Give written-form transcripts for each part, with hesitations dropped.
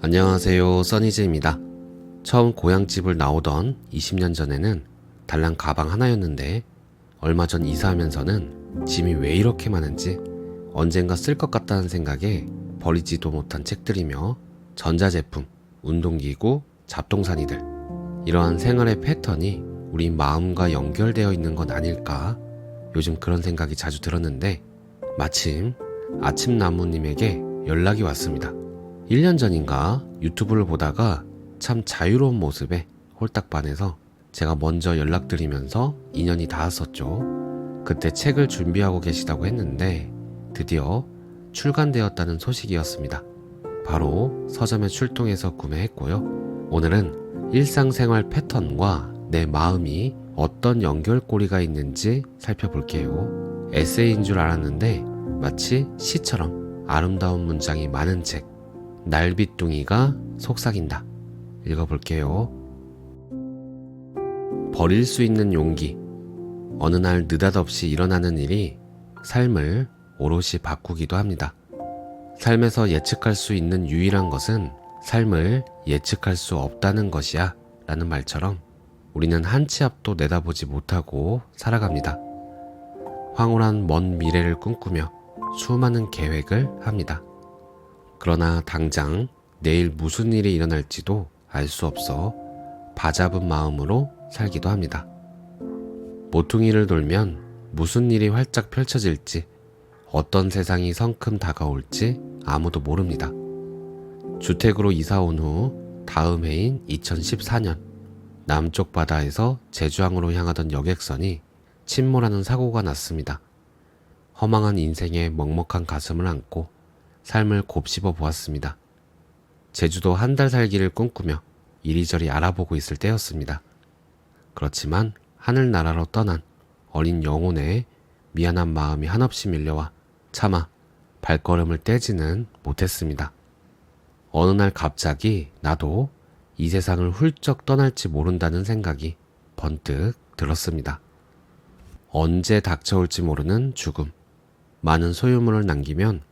안녕하세요, 써니즈입니다. 처음 고향집을 나오던 20년 전에는 달랑 가방 하나였는데 얼마 전 이사하면서는 짐이 왜 이렇게 많은지 언젠가 쓸 것 같다는 생각에 버리지도 못한 책들이며 전자제품, 운동기구, 잡동사니들, 이러한 생활의 패턴이 우리 마음과 연결되어 있는 건 아닐까, 요즘 그런 생각이 자주 들었는데 마침 아침나무님에게 연락이 왔습니다. 1년 전인가 유튜브를 보다가 참 자유로운 모습에 홀딱 반해서 제가 먼저 연락드리면서 인연이 닿았었죠. 그때 책을 준비하고 계시다고 했는데 드디어 출간되었다는 소식이었습니다. 바로 서점에 출동해서 구매했고요. 오늘은 일상생활 패턴과 내 마음이 어떤 연결고리가 있는지 살펴볼게요. 에세이인 줄 알았는데 마치 시처럼 아름다운 문장이 많은 책, 날빛둥이가 속삭인다. 읽어볼게요. 버릴 수 있는 용기. 어느 날 느닷없이 일어나는 일이 삶을 오롯이 바꾸기도 합니다. 삶에서 예측할 수 있는 유일한 것은 삶을 예측할 수 없다는 것이야 라는 말처럼 우리는 한 치 앞도 내다보지 못하고 살아갑니다. 황홀한 먼 미래를 꿈꾸며 수많은 계획을 합니다. 그러나 당장 내일 무슨 일이 일어날지도 알 수 없어 바잡은 마음으로 살기도 합니다. 모퉁이를 돌면 무슨 일이 활짝 펼쳐질지, 어떤 세상이 성큼 다가올지 아무도 모릅니다. 주택으로 이사 온 후 다음 해인 2014년, 남쪽 바다에서 제주항으로 향하던 여객선이 침몰하는 사고가 났습니다. 허망한 인생에 먹먹한 가슴을 안고 삶을 곱씹어 보았습니다. 제주도 한 달 살기를 꿈꾸며 이리저리 알아보고 있을 때였습니다. 그렇지만 하늘나라로 떠난 어린 영혼에 미안한 마음이 한없이 밀려와 차마 발걸음을 떼지는 못했습니다. 어느 날 갑자기 나도 이 세상을 훌쩍 떠날지 모른다는 생각이 번뜩 들었습니다. 언제 닥쳐올지 모르는 죽음, 많은 소유물을 남기면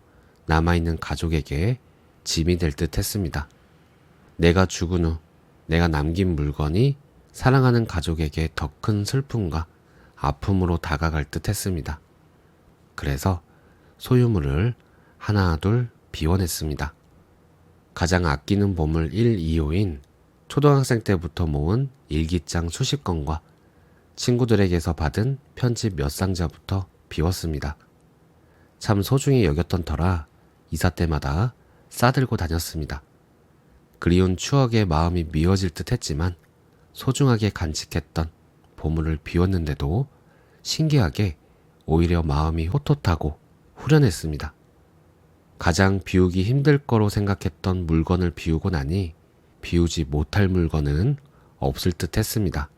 남아있는 가족에게 짐이 될 듯 했습니다. 내가 죽은 후 내가 남긴 물건이 사랑하는 가족에게 더 큰 슬픔과 아픔으로 다가갈 듯 했습니다. 그래서 소유물을 하나둘 비워냈습니다. 가장 아끼는 보물 1, 2호인 초등학생 때부터 모은 일기장 수십 권과 친구들에게서 받은 편지 몇 상자부터 비웠습니다. 참 소중히 여겼던 터라 이사 때마다 싸들고 다녔습니다. 그리운 추억에 마음이 미어질 듯 했지만 소중하게 간직했던 보물을 비웠는데도 신기하게 오히려 마음이 헛헛하고 후련했습니다. 가장 비우기 힘들 거로 생각했던 물건을 비우고 나니 비우지 못할 물건은 없을 듯 했습니다.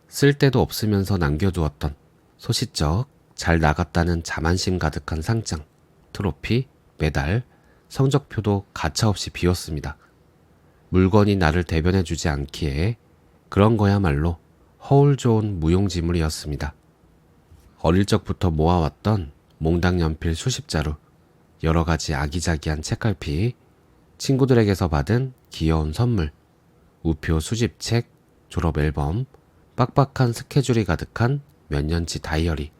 쓸데도 없으면서 남겨두었던 소시적 잘 나갔다는 자만심 가득한 상장, 트로피, 메달, 성적표도 가차없이 비웠습니다. 물건이 나를 대변해주지 않기에 그런 거야말로 허울 좋은 무용지물이었습니다. 어릴 적부터 모아왔던 몽당 연필 수십 자루, 여러 가지 아기자기한 책갈피, 친구들에게서 받은 귀여운 선물, 우표 수집책, 졸업 앨범, 빡빡한 스케줄이 가득한 몇 년치 다이어리,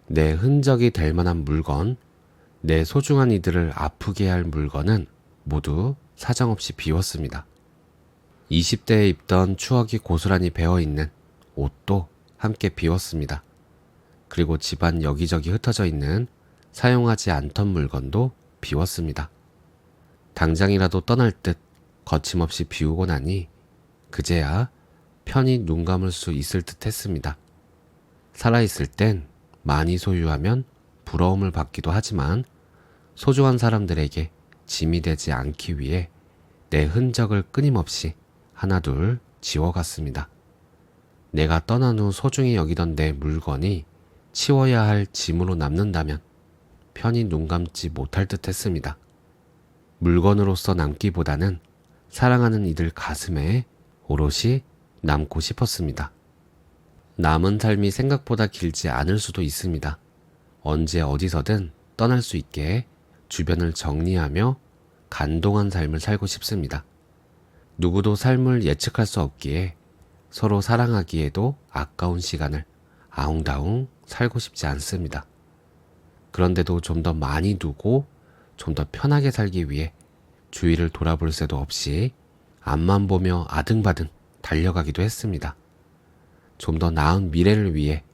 내 흔적이 될 만한 물건, 내 소중한 이들을 아프게 할 물건은 모두 사정없이 비웠습니다. 20대에 입던 추억이 고스란히 배어있는 옷도 함께 비웠습니다. 그리고 집안 여기저기 흩어져 있는 사용하지 않던 물건도 비웠습니다. 당장이라도 떠날 듯 거침없이 비우고 나니 그제야 편히 눈 감을 수 있을 듯 했습니다. 살아있을 땐 많이 소유하면 부러움을 받기도 하지만 소중한 사람들에게 짐이 되지 않기 위해 내 흔적을 끊임없이 하나둘 지워갔습니다. 내가 떠난 후 소중히 여기던 내 물건이 치워야 할 짐으로 남는다면 편히 눈 감지 못할 듯 했습니다. 물건으로서 남기보다는 사랑하는 이들 가슴에 오롯이 남고 싶었습니다. 남은 삶이 생각보다 길지 않을 수도 있습니다. 언제 어디서든 떠날 수 있게 주변을 정리하며 간동한 삶을 살고 싶습니다. 누구도 삶을 예측할 수 없기에 서로 사랑하기에도 아까운 시간을 아웅다웅 살고 싶지 않습니다. 그런데도 좀 더 많이 두고 좀 더 편하게 살기 위해 주위를 돌아볼 새도 없이 앞만 보며 아등바등 달려가기도 했습니다. 좀 더 나은 미래를 위해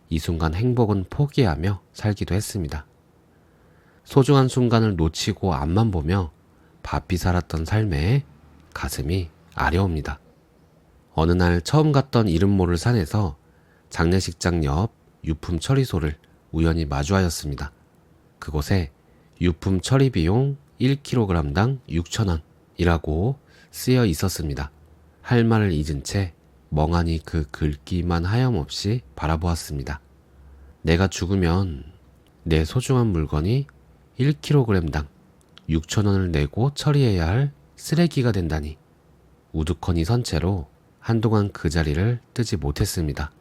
이 순간 행복은 포기하며 살기도 했습니다. 소중한 순간을 놓치고 앞만 보며 바삐 살았던 삶에 가슴이 아려옵니다. 어느 날 처음 갔던 이름 모를 산에서 장례식장 옆 유품 처리소를 우연히 마주하였습니다. 그곳에 유품 처리 비용 1kg당 6,000원이라고 쓰여 있었습니다. 할 말을 잊은 채 멍하니 그 글귀만 하염없이 바라보았습니다. 내가 죽으면 내 소중한 물건이 1kg당 6,000원을 내고 처리해야 할 쓰레기가 된다니 우두커니 선 채로 한동안 그 자리를 뜨지 못했습니다.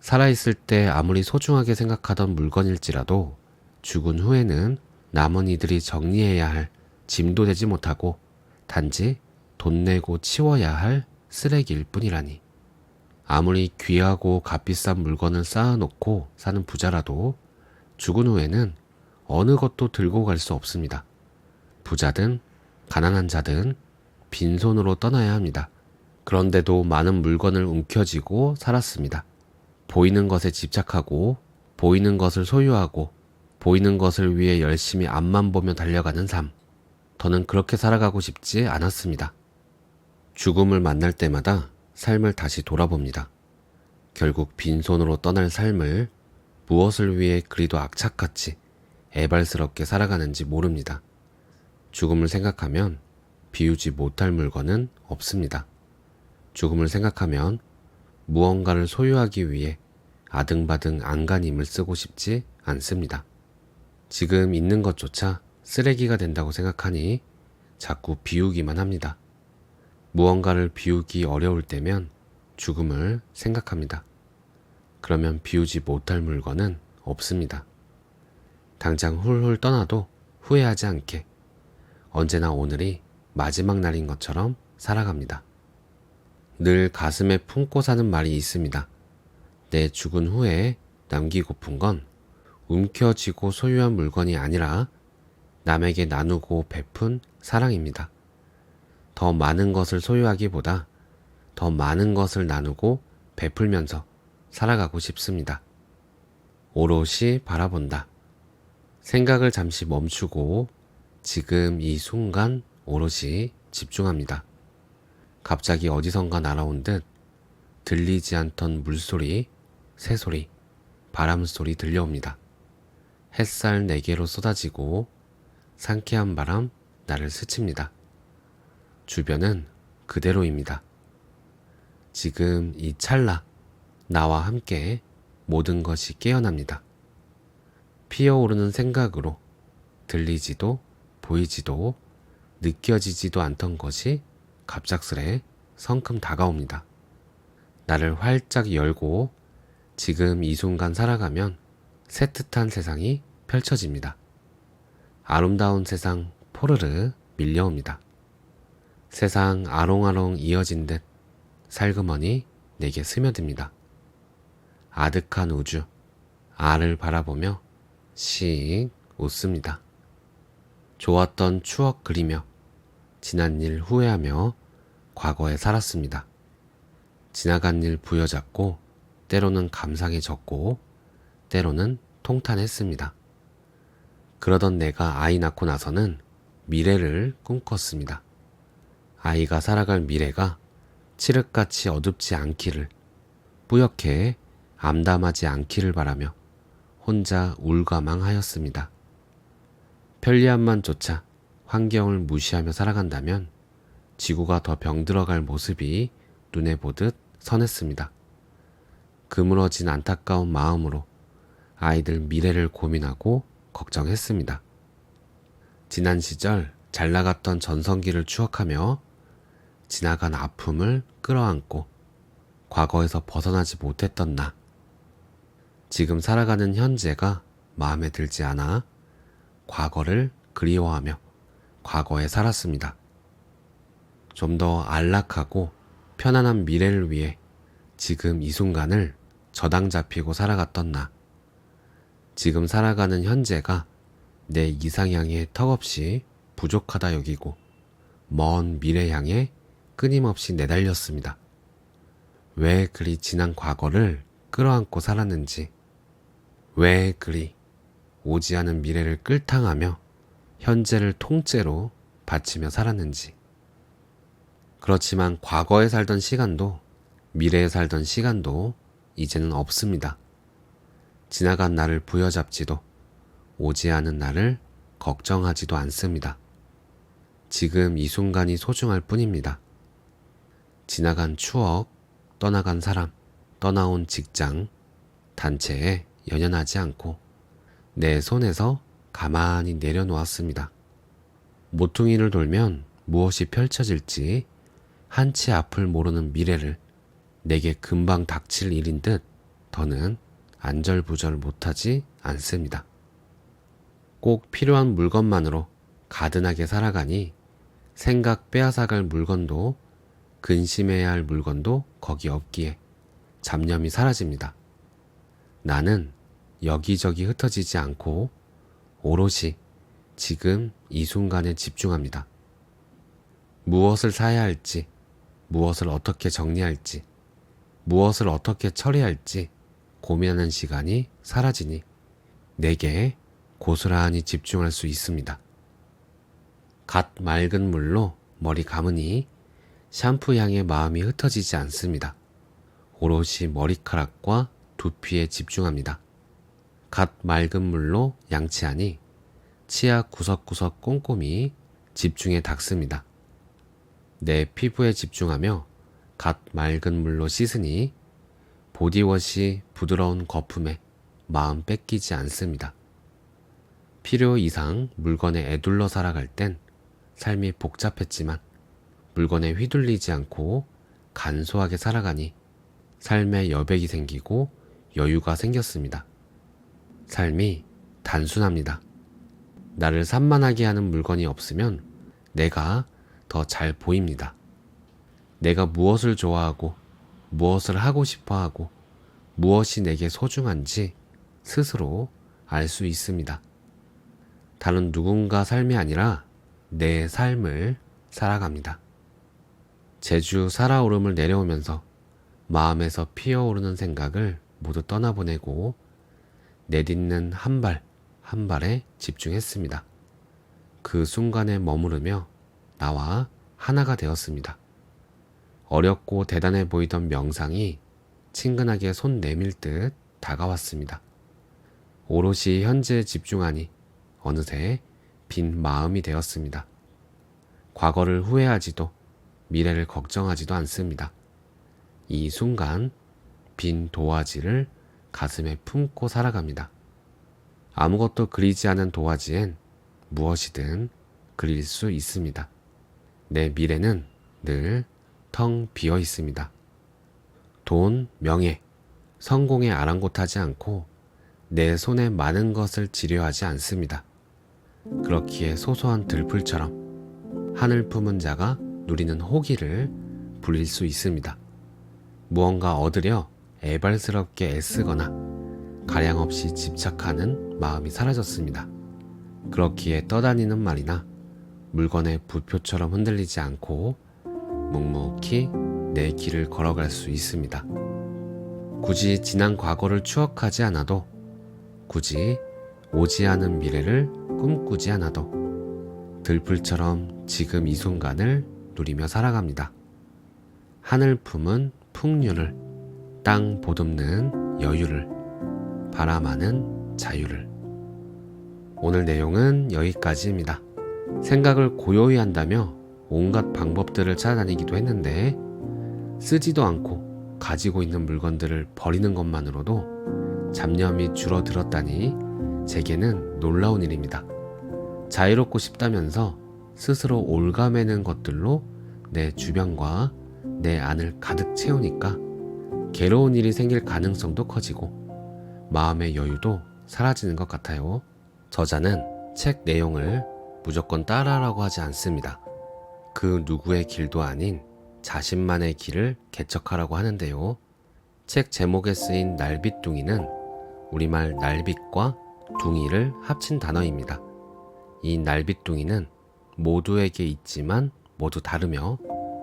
살아있을 때 아무리 소중하게 생각하던 물건일지라도 죽은 후에는 남은 이들이 정리해야 할 짐도 되지 못하고 단지 돈 내고 치워야 할 쓰레기일 뿐이라니. 아무리 귀하고 값비싼 물건을 쌓아놓고 사는 부자라도 죽은 후에는 어느 것도 들고 갈 수 없습니다. 부자든 가난한 자든 빈손으로 떠나야 합니다. 그런데도 많은 물건을 움켜쥐고 살았습니다. 보이는 것에 집착하고 보이는 것을 소유하고 보이는 것을 위해 열심히 앞만 보며 달려가는 삶. 더는 그렇게 살아가고 싶지 않았습니다. 죽음을 만날 때마다 삶을 다시 돌아봅니다. 결국 빈손으로 떠날 삶을 무엇을 위해 그리도 악착같이 애발스럽게 살아가는지 모릅니다. 죽음을 생각하면 비우지 못할 물건은 없습니다. 죽음을 생각하면 무언가를 소유하기 위해 아등바등 안간힘을 쓰고 싶지 않습니다. 지금 있는 것조차 쓰레기가 된다고 생각하니 자꾸 비우기만 합니다. 무언가를 비우기 어려울 때면 죽음을 생각합니다. 그러면 비우지 못할 물건은 없습니다. 당장 훌훌 떠나도 후회하지 않게 언제나 오늘이 마지막 날인 것처럼 살아갑니다. 늘 가슴에 품고 사는 말이 있습니다. 내 죽은 후에 남기고픈 건 움켜쥐고 소유한 물건이 아니라 남에게 나누고 베푼 사랑입니다. 더 많은 것을 소유하기보다 더 많은 것을 나누고 베풀면서 살아가고 싶습니다. 오롯이 바라본다. 생각을 잠시 멈추고 지금 이 순간 오롯이 집중합니다. 갑자기 어디선가 날아온 듯 들리지 않던 물소리, 새소리, 바람소리 들려옵니다. 햇살 내게로 쏟아지고 상쾌한 바람 나를 스칩니다. 주변은 그대로입니다. 지금 이 찰나 나와 함께 모든 것이 깨어납니다. 피어오르는 생각으로 들리지도 보이지도 느껴지지도 않던 것이 갑작스레 성큼 다가옵니다. 나를 활짝 열고 지금 이 순간 살아가면 새뜻한 세상이 펼쳐집니다. 아름다운 세상 포르르 밀려옵니다. 세상 아롱아롱 이어진 듯 살그머니 내게 스며듭니다. 아득한 우주, 알을 바라보며 씩 웃습니다. 좋았던 추억 그리며 지난 일 후회하며 과거에 살았습니다. 지나간 일 부여잡고 때로는 감상에 젖고 때로는 통탄했습니다. 그러던 내가 아이 낳고 나서는 미래를 꿈꿨습니다. 아이가 살아갈 미래가 칠흑같이 어둡지 않기를, 뿌옇게 암담하지 않기를 바라며 혼자 울가망하였습니다. 편리함만 쫓아 환경을 무시하며 살아간다면 지구가 더 병들어갈 모습이 눈에 보듯 선했습니다. 그물어진 안타까운 마음으로 아이들 미래를 고민하고 걱정했습니다. 지난 시절 잘 나갔던 전성기를 추억하며 지나간 아픔을 끌어안고 과거에서 벗어나지 못했던 나. 지금 살아가는 현재가 마음에 들지 않아 과거를 그리워하며 과거에 살았습니다. 좀 더 안락하고 편안한 미래를 위해 지금 이 순간을 저당 잡히고 살아갔던 나. 지금 살아가는 현재가 내 이상향에 턱없이 부족하다 여기고 먼 미래 향해 끊임없이 내달렸습니다. 왜 그리 지난 과거를 끌어안고 살았는지, 왜 그리 오지 않은 미래를 끌탕하며 현재를 통째로 바치며 살았는지. 그렇지만 과거에 살던 시간도 미래에 살던 시간도 이제는 없습니다. 지나간 나를 부여잡지도 오지 않은 나를 걱정하지도 않습니다. 지금 이 순간이 소중할 뿐입니다. 지나간 추억, 떠나간 사람, 떠나온 직장, 단체에 연연하지 않고 내 손에서 가만히 내려놓았습니다. 모퉁이를 돌면 무엇이 펼쳐질지 한치 앞을 모르는 미래를 내게 금방 닥칠 일인 듯 더는 안절부절 못하지 않습니다. 꼭 필요한 물건만으로 가든하게 살아가니 생각 빼앗아갈 물건도 근심해야 할 물건도 거기 없기에 잡념이 사라집니다. 나는 여기저기 흩어지지 않고 오롯이 지금 이 순간에 집중합니다. 무엇을 사야 할지, 무엇을 어떻게 정리할지, 무엇을 어떻게 처리할지 고민하는 시간이 사라지니 내게 고스란히 집중할 수 있습니다. 갓 맑은 물로 머리 감으니 샴푸 향에 마음이 흩어지지 않습니다. 오롯이 머리카락과 두피에 집중합니다. 갓 맑은 물로 양치하니 치아 구석구석 꼼꼼히 집중해 닦습니다. 내 피부에 집중하며 갓 맑은 물로 씻으니 보디워시 부드러운 거품에 마음 뺏기지 않습니다. 필요 이상 물건에 애둘러 살아갈 땐 삶이 복잡했지만 물건에 휘둘리지 않고 간소하게 살아가니 삶에 여백이 생기고 여유가 생겼습니다. 삶이 단순합니다. 나를 산만하게 하는 물건이 없으면 내가 더 잘 보입니다. 내가 무엇을 좋아하고 무엇을 하고 싶어 하고 무엇이 내게 소중한지 스스로 알 수 있습니다. 다른 누군가 삶이 아니라 내 삶을 살아갑니다. 제주 살아오름을 내려오면서 마음에서 피어오르는 생각을 모두 떠나보내고 내딛는 한 발 한 발에 집중했습니다. 그 순간에 머무르며 나와 하나가 되었습니다. 어렵고 대단해 보이던 명상이 친근하게 손 내밀 듯 다가왔습니다. 오롯이 현재에 집중하니 어느새 빈 마음이 되었습니다. 과거를 후회하지도 미래를 걱정하지도 않습니다. 이 순간 빈 도화지를 가슴에 품고 살아갑니다. 아무것도 그리지 않은 도화지엔 무엇이든 그릴 수 있습니다. 내 미래는 늘 텅 비어 있습니다. 돈, 명예, 성공에 아랑곳하지 않고 내 손에 많은 것을 지려하지 않습니다. 그렇기에 소소한 들풀처럼 하늘 품은 자가 누리는 호기를 부릴 수 있습니다. 무언가 얻으려 애발스럽게 애쓰거나 가량없이 집착하는 마음이 사라졌습니다. 그렇기에 떠다니는 말이나 물건의 부표처럼 흔들리지 않고 묵묵히 내 길을 걸어갈 수 있습니다. 굳이 지난 과거를 추억하지 않아도, 굳이 오지 않은 미래를 꿈꾸지 않아도 들풀처럼 지금 이 순간을 누리며 살아갑니다. 하늘 품은 풍류를, 땅 보듬는 여유를, 바람하는 자유를. 오늘 내용은 여기까지입니다. 생각을 고요히 한다며 온갖 방법들을 찾아다니기도 했는데 쓰지도 않고 가지고 있는 물건들을 버리는 것만으로도 잡념이 줄어들었다니 제게는 놀라운 일입니다. 자유롭고 싶다면서 스스로 올가매는 것들로 내 주변과 내 안을 가득 채우니까 괴로운 일이 생길 가능성도 커지고 마음의 여유도 사라지는 것 같아요. 저자는 책 내용을 무조건 따라라고 하지 않습니다. 그 누구의 길도 아닌 자신만의 길을 개척하라고 하는데요. 책 제목에 쓰인 날빗둥이는 우리말 날빗과 둥이를 합친 단어입니다. 이 날빗둥이는 모두에게 있지만 모두 다르며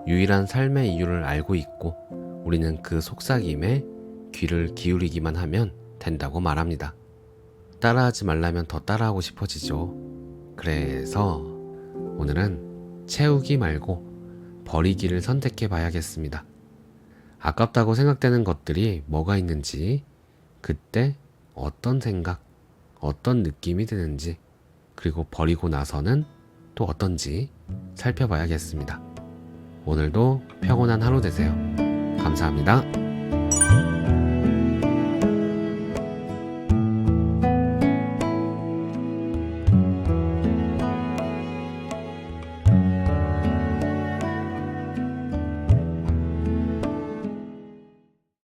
유일한 삶의 이유를 알고 있고 우리는 그 속삭임에 귀를 기울이기만 하면 된다고 말합니다. 따라하지 말라면 더 따라하고 싶어지죠. 그래서 오늘은 채우기 말고 버리기를 선택해 봐야겠습니다. 아깝다고 생각되는 것들이 뭐가 있는지, 그때 어떤 생각, 어떤 느낌이 드는지, 그리고 버리고 나서는 또 어떤지 살펴봐야겠습니다. 오늘도 평온한 하루 되세요. 감사합니다.